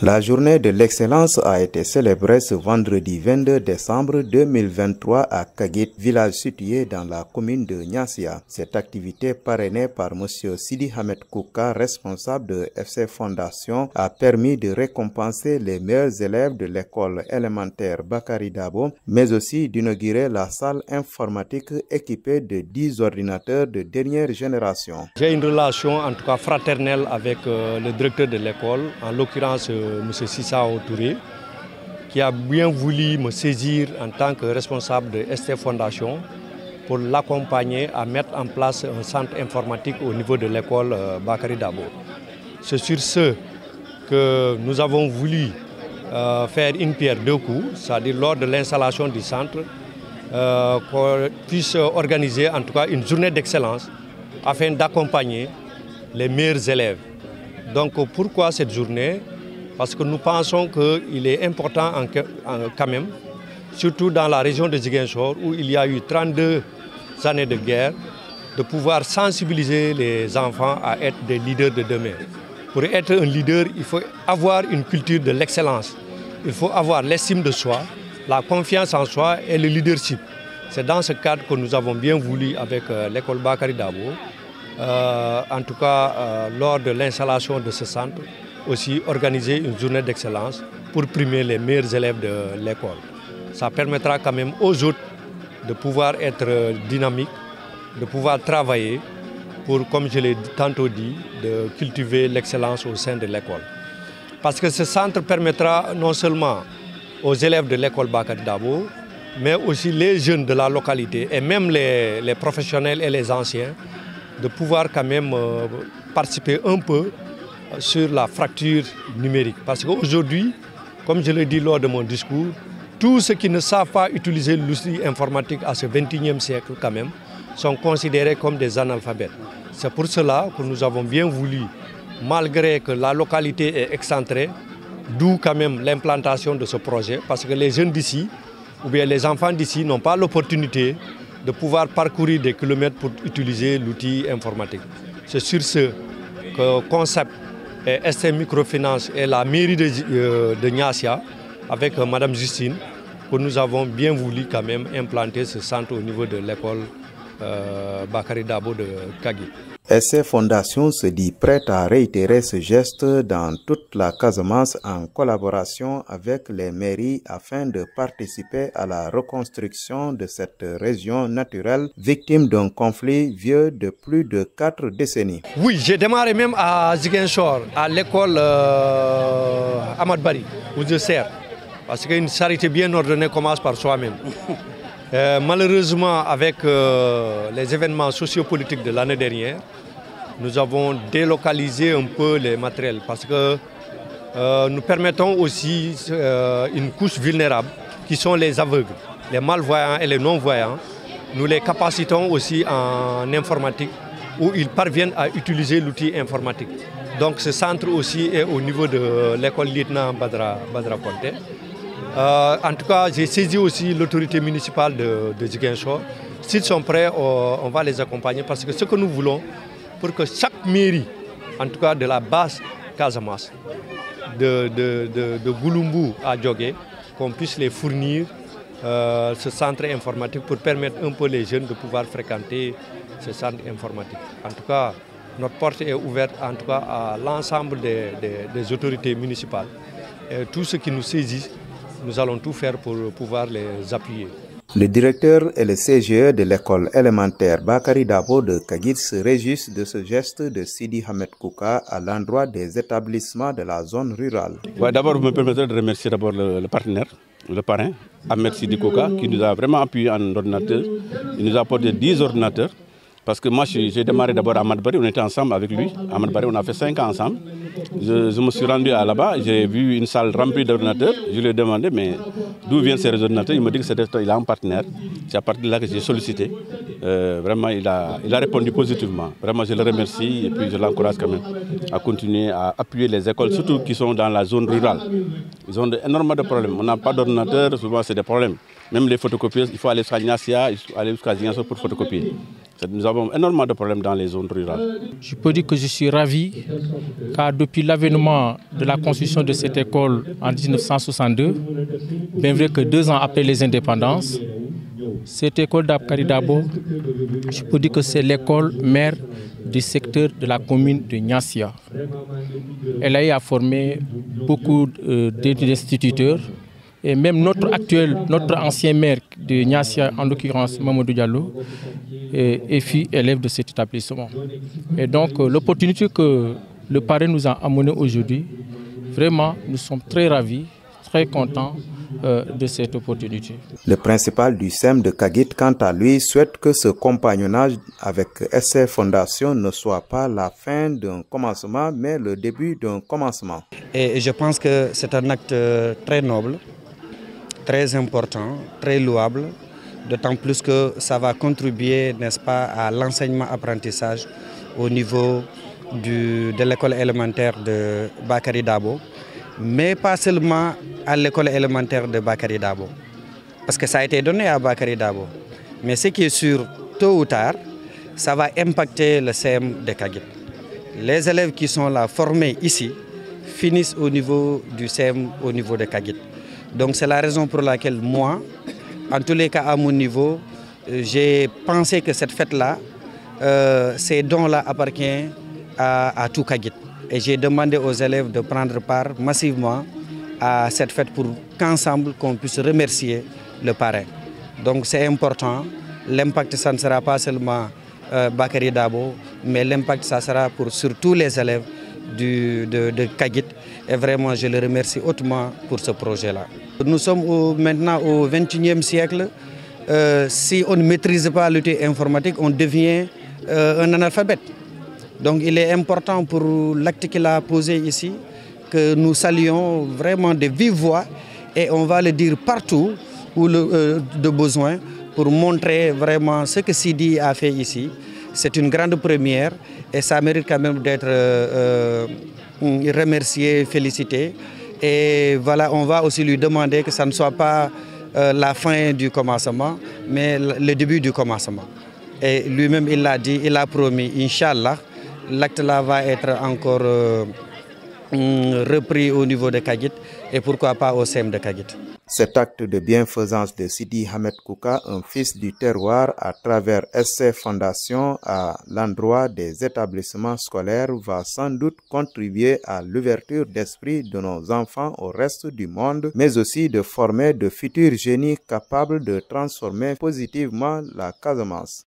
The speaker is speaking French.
La journée de l'excellence a été célébrée ce vendredi 22 décembre 2023 à Kagit, village situé dans la commune de Niassia. Cette activité parrainée par M. Sidi Hamed Kouka, responsable de FC Fondation, a permis de récompenser les meilleurs élèves de l'école élémentaire Bakary Dabo, mais aussi d'inaugurer la salle informatique équipée de 10 ordinateurs de dernière génération. J'ai une relation en tout cas fraternelle avec le directeur de l'école, en l'occurrence M. Sissao Touré, qui a bien voulu me saisir en tant que responsable de ST Fondation pour l'accompagner à mettre en place un centre informatique au niveau de l'école Bakary Dabo. C'est sur ce que nous avons voulu faire une pierre deux coups, c'est-à-dire lors de l'installation du centre, qu'on puisse organiser en tout cas une journée d'excellence afin d'accompagner les meilleurs élèves. Donc pourquoi cette journée? Parce que nous pensons qu'il est important quand même, surtout dans la région de Ziguinchor où il y a eu 32 années de guerre, de pouvoir sensibiliser les enfants à être des leaders de demain. Pour être un leader, il faut avoir une culture de l'excellence. Il faut avoir l'estime de soi, la confiance en soi et le leadership. C'est dans ce cadre que nous avons bien voulu, avec l'école Bakary Dabo, en tout cas lors de l'installation de ce centre, aussi organiser une journée d'excellence pour primer les meilleurs élèves de l'école. Ça permettra quand même aux autres de pouvoir être dynamiques, de pouvoir travailler pour, comme je l'ai tantôt dit, de cultiver l'excellence au sein de l'école. Parce que ce centre permettra non seulement aux élèves de l'école Bakary Dabo, mais aussi les jeunes de la localité et même les professionnels et les anciens de pouvoir quand même participer un peu sur la fracture numérique. Parce qu'aujourd'hui, comme je l'ai dit lors de mon discours, tous ceux qui ne savent pas utiliser l'outil informatique à ce 21e siècle quand même sont considérés comme des analphabètes. C'est pour cela que nous avons bien voulu, malgré que la localité est excentrée, d'où quand même l'implantation de ce projet, parce que les jeunes d'ici, ou bien les enfants d'ici n'ont pas l'opportunité de pouvoir parcourir des kilomètres pour utiliser l'outil informatique. C'est sur ce que concept ST Microfinance et la mairie de Niassia, avec Mme Justine, que nous avons bien voulu quand même implanter ce centre au niveau de l'école Bakary Dabo de Kagit. ST Fondation se dit prête à réitérer ce geste dans toute la Casamance en collaboration avec les mairies afin de participer à la reconstruction de cette région naturelle victime d'un conflit vieux de plus de 4 décennies. Oui, j'ai démarré même à Ziguinchor, à l'école Ahmad Bari, où je sers. Parce qu'une charité bien ordonnée commence par soi-même. Malheureusement, avec les événements sociopolitiques de l'année dernière, nous avons délocalisé un peu les matériels parce que nous permettons aussi une couche vulnérable qui sont les aveugles, les malvoyants et les non-voyants. Nous les capacitons aussi en informatique où ils parviennent à utiliser l'outil informatique. Donc ce centre aussi est au niveau de l'école lieutenant Badra Conté. En tout cas, j'ai saisi aussi l'autorité municipale de Ziguinchor. S'ils sont prêts, on va les accompagner parce que ce que nous voulons, pour que chaque mairie, en tout cas de la basse Casamance, de Gouloumbou à Djogé, qu'on puisse les fournir ce centre informatique pour permettre un peu les jeunes de pouvoir fréquenter ce centre informatique. En tout cas, notre porte est ouverte en tout cas à l'ensemble des autorités municipales. Et tous ceux qui nous saisissent, nous allons tout faire pour pouvoir les appuyer. Le directeur et le CGE de l'école élémentaire Bakary Dabo de Kagit se réjouissent de ce geste de Sidi Hamed Kouka à l'endroit des établissements de la zone rurale. Ouais, d'abord, vous me permettrez de remercier d'abord le partenaire, le parrain, Ahmed Sidi Kouka, qui nous a vraiment appuyé en ordinateur. Il nous a apporté 10 ordinateurs. Parce que moi, j'ai démarré d'abord à Ahmad Bari, on était ensemble avec lui. À Ahmad Bari, on a fait 5 ans ensemble. Je me suis rendu là-bas, j'ai vu une salle remplie d'ordinateurs. Je lui ai demandé, mais d'où viennent ces ordinateurs? Il me dit qu'il a un partenaire. C'est à partir de là que j'ai sollicité. Vraiment, il a répondu positivement. Vraiment, je le remercie et puis je l'encourage quand même à continuer à appuyer les écoles, surtout qui sont dans la zone rurale. Ils ont énormément de problèmes. On n'a pas d'ordinateur, souvent c'est des problèmes. Même les photocopieuses, il faut aller jusqu'à Niassia, il faut aller jusqu'à Ziguinchor pour photocopier. Nous avons énormément de problèmes dans les zones rurales. Je peux dire que je suis ravi car depuis l'avènement de la construction de cette école en 1962, bien vrai que 2 ans après les indépendances, cette école d'Abkari Dabo, je peux dire que c'est l'école mère du secteur de la commune de Niassia. Elle a eu à former beaucoup d'instituteurs et même notre ancien maire de Niassia, en l'occurrence Mamadou Diallo, fut élève de cet établissement. Et donc l'opportunité que le parrain nous a amené aujourd'hui, vraiment nous sommes très ravis, très contents de cette opportunité. Le principal du SEM de Kagit, quant à lui, souhaite que ce compagnonnage avec SC Fondation ne soit pas la fin d'un commencement, mais le début d'un commencement. Et je pense que c'est un acte très noble, très important, très louable, d'autant plus que ça va contribuer, n'est-ce pas, à l'enseignement-apprentissage au niveau de l'école élémentaire de Bakary Dabo, mais pas seulement à l'école élémentaire de Bakary Dabo, parce que ça a été donné à Bakary Dabo. Mais ce qui est sûr, tôt ou tard, ça va impacter le CM de Kagit. Les élèves qui sont là formés ici finissent au niveau du CM, au niveau de Kagit. Donc c'est la raison pour laquelle moi, en tous les cas à mon niveau, j'ai pensé que cette fête-là, ces dons-là appartiennent à tout Kagit. Et j'ai demandé aux élèves de prendre part massivement à cette fête pour qu'ensemble, qu'on puisse remercier le parrain. Donc c'est important. L'impact, ça ne sera pas seulement Bakary Dabo, mais l'impact, ça sera sur tous les élèves de Kagit. Et vraiment, je le remercie hautement pour ce projet-là. Nous sommes maintenant au XXIe siècle. Si on ne maîtrise pas l'outil informatique, on devient un analphabète. Donc il est important pour l'acte qu'il a posé ici, que nous saluons vraiment de vive voix et on va le dire partout où de besoin pour montrer vraiment ce que Sidi a fait ici. C'est une grande première et ça mérite quand même d'être remercié, félicité. Et voilà, on va aussi lui demander que ça ne soit pas la fin du commencement, mais le début du commencement. Et lui-même, il l'a dit, il a promis, Inch'Allah, l'acte-là va être encore repris au niveau de Kagit et pourquoi pas au CEM de Kagit. Cet acte de bienfaisance de Sidi Ahmed Kouka, un fils du terroir à travers SC Fondation à l'endroit des établissements scolaires, va sans doute contribuer à l'ouverture d'esprit de nos enfants au reste du monde, mais aussi de former de futurs génies capables de transformer positivement la Casamance.